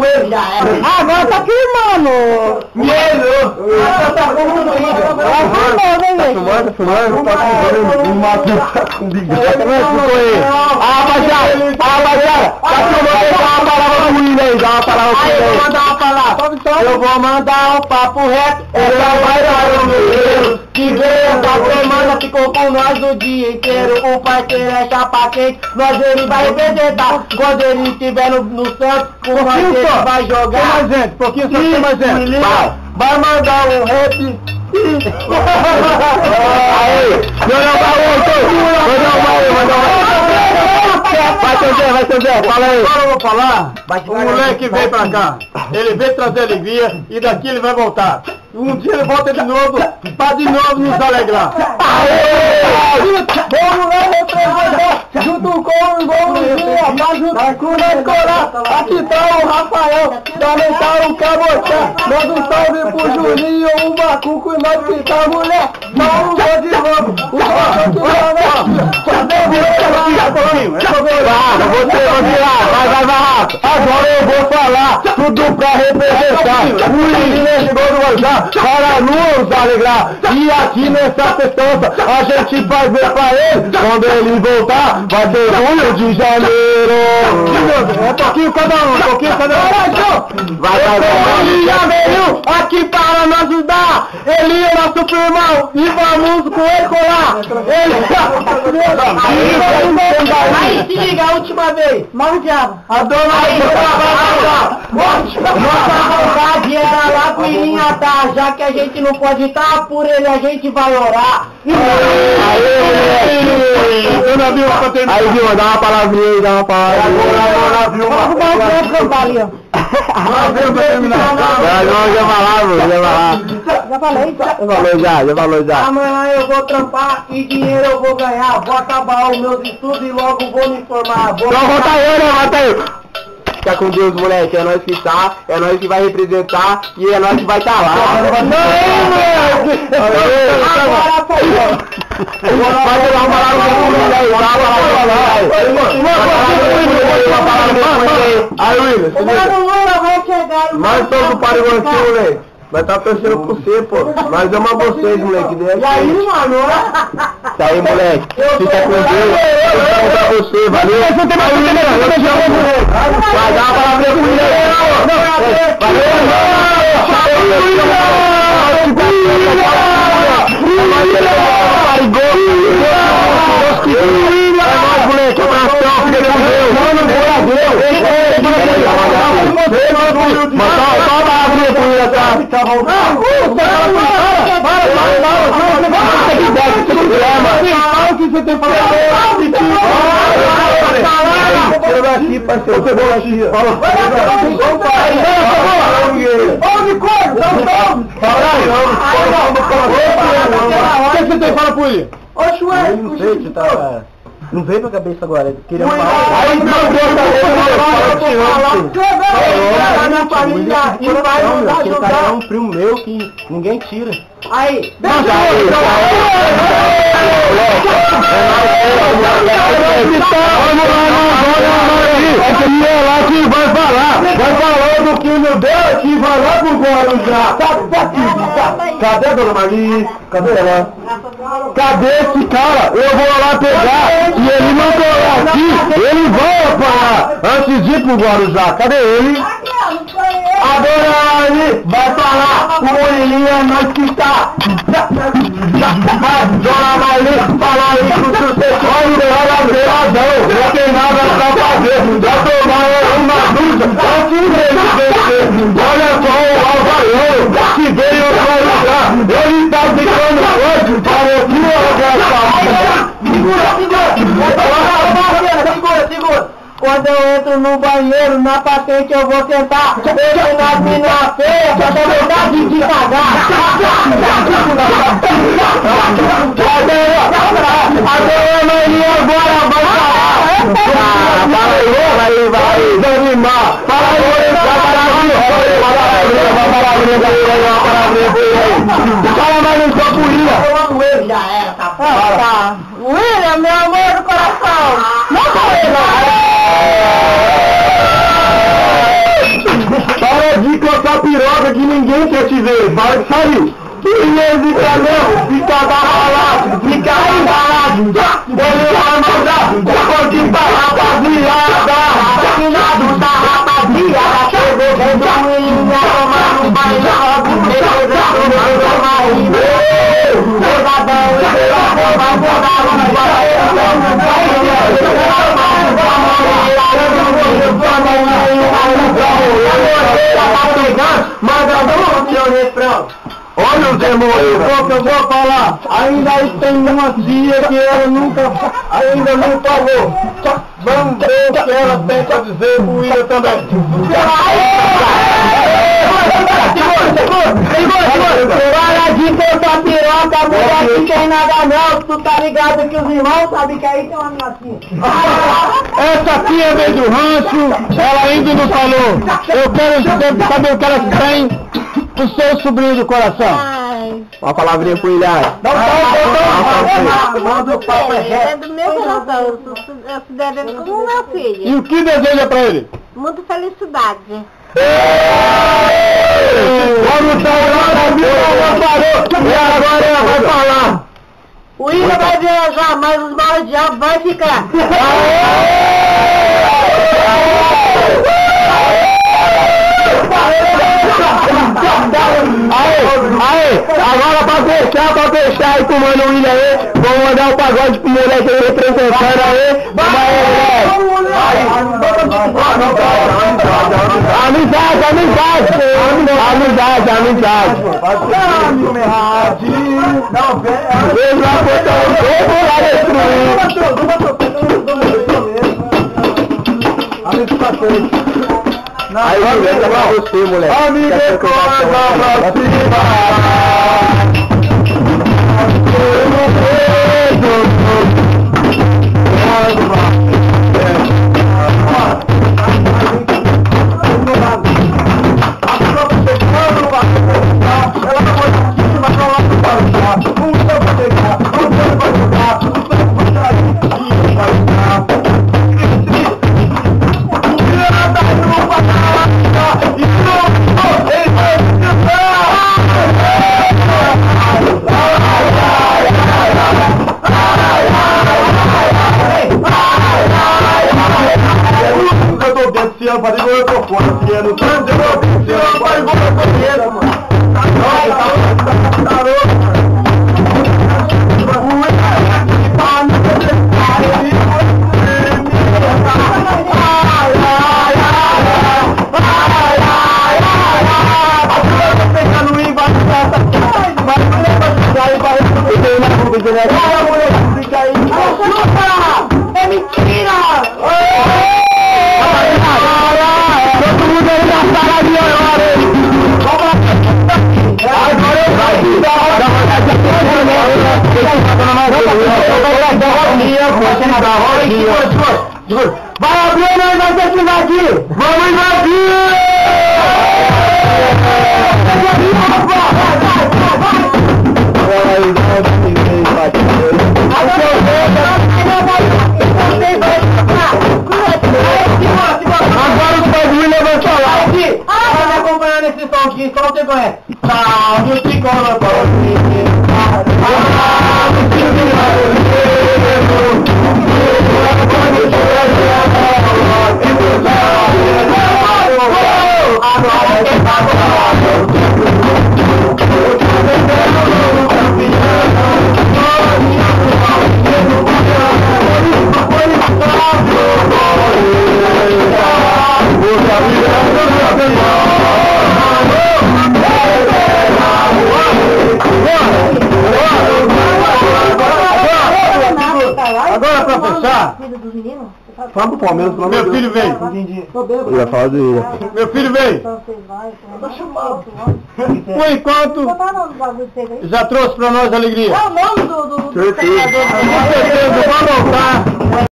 ele já era. Agora tá filmando. Medo! Tá filmando, tá filmando, um mato com bigode. Rapaziada, tá filmando, dá uma palavra pro William aí, dá uma palavra pro William aí. Eu vou mandar uma palavra. Eu vou mandar um papo reto. Essa vai dar o meu que veio essa semana, ficou com nós o dia inteiro. O parceiro é chapa quente, nós ele vai representar. Quando ele estiver no Santos, com nós ele vai jogar. Tem mais gente, pouquinho só tem mais gente. Vai mandar um rap. Aí, vai seu Zé, fala aí. Agora eu vou falar. O moleque veio pra cá, ele veio trazer alegria e daqui ele vai voltar. Um dia ele volta de novo, pra de novo nos alegrar. Vamos lá, representar, junto com o Igualzinho, tá junto com o Nicolás, aqui tá o Rafael, também tá o Cabotá, manda um salve pro Juninho, o Macuco e nós que tá mulher, só um gol de novo, o Vai, agora eu vou falar tudo pra representar. O William chegou no Guarujá para nos alegrar. E aqui nessa festança a gente vai ver pra ele. Quando ele voltar, vai ser Rio de Janeiro. É pouquinho cada um, Vai. aqui para nos ajudar, ele é nosso irmão, e vamos com ele colar. Aí se liga a última vez, mal diabo. A dona Nossa vontade era lá com Irinha, tá? Já que a gente não pode estar, por ele a gente vai orar. Aí, Vilma, dá uma palavrinha aí, dá uma palavrinha. Já falou. Amanhã eu vou trampar e dinheiro eu vou ganhar. Vou acabar os meus estudos e logo vou me formar. Então volta aí. Fica com Deus, moleque, é nós que tá, é nós que vai representar e é nós que vai estar lá. Aí, William, nós somos para o moleque. Vai estar torcendo por você, pô. Nós amamos vocês, moleque. E aí, mano? Isso aí, moleque. Fica com Deus. Eu pra você, valeu. Vai dar uma palavra pro William. Aqui, parceiro, você vai aqui. O que você tem? Fala pro ele. Oxe, ué, não sei, você tá... Não veio pra cabeça agora, queria falar. Aí não, Aquele cara é um primo meu que ninguém tira. Aí, Vai falar do que meu Deus que vai lá pro Guarujá. Cadê a dona Maria? Cadê ela? Cadê esse cara? Eu vou lá pegar e ele não correr aqui, ele vai apanhar antes de ir pro Guarujá. Cadê ele? A dona Maria vai falar, o Murilinho é nós que tá. Vai, dona Maria, fala aí pro sucessor e olha a veladão. Não tem nada pra fazer, já tomaram uma dúvida antes dele vencer. Olha só o Alvaiano, que veio pra lugar. Ele tá ficando hoje, parecia segura. Quando eu entro no banheiro, na patente eu vou sentar. Ele nas minas feias, pra ter vontade de cagar. A dona Maria agora vai falar. Vai, desanimar. Fala aí, fala mais um copo, William. Ele já era, tá? William, meu amor do coração. Não sou ele, Pare! Fica não! Fica abalado! Fica embalado! Ele vai mandar! Pode pra rapaziada! Finado da rapaziada! Chegou dentro do Ilha, tomando banho, logo negociando, manda mais. Pesadão, vai mudar o olha o demônio, que eu vou falar. Ainda tem uma tia que ela nunca, ainda não falou. Vamos ver o que ela tem pra dizer pro William também. Para de cortar piroca, mulher que tem nada não. Tu tá ligado que os irmãos sabem que aí tem uma gracinha. Essa aqui é meio do rancho, ela ainda não falou. Eu quero saber o que ela tem. O seu sobrinho do coração. Ai. Uma palavrinha pro Ilhar. Manda o papo É do meu coração, eu considero ele como meu filho. E o que deseja pra ele? Muita felicidade. Vamos falar, e agora ela vai falar. O William vai viajar, mas os maus diabos vai ficar. Aí, agora pra fechar aí com o Mano William aí, vou mandar um pagode pro moleque aí representando aí. Amizade. Ele vai botar o tempo lá destruir. Aí, moleque, é pra você, moleque. Amigo, eu tô fora, se é no trânsito, eu vou embora com mano. É mentira! Todo mundo aí na sala de agora, hein? Agora eu vou vai abrir, nós vamos ter que invadir! Vamos invadir! Agora os bagulho levantou lá aqui! Vai acompanhando esse som aqui, só você conhece. Tá, no tricolor, agora pra fechar, fala do Palmeiras, pelo meu filho vem. Eu ia falar do Ilha. Meu filho vem. Por enquanto, já trouxe pra nós alegria. É o nome do certeza, vamos voltar.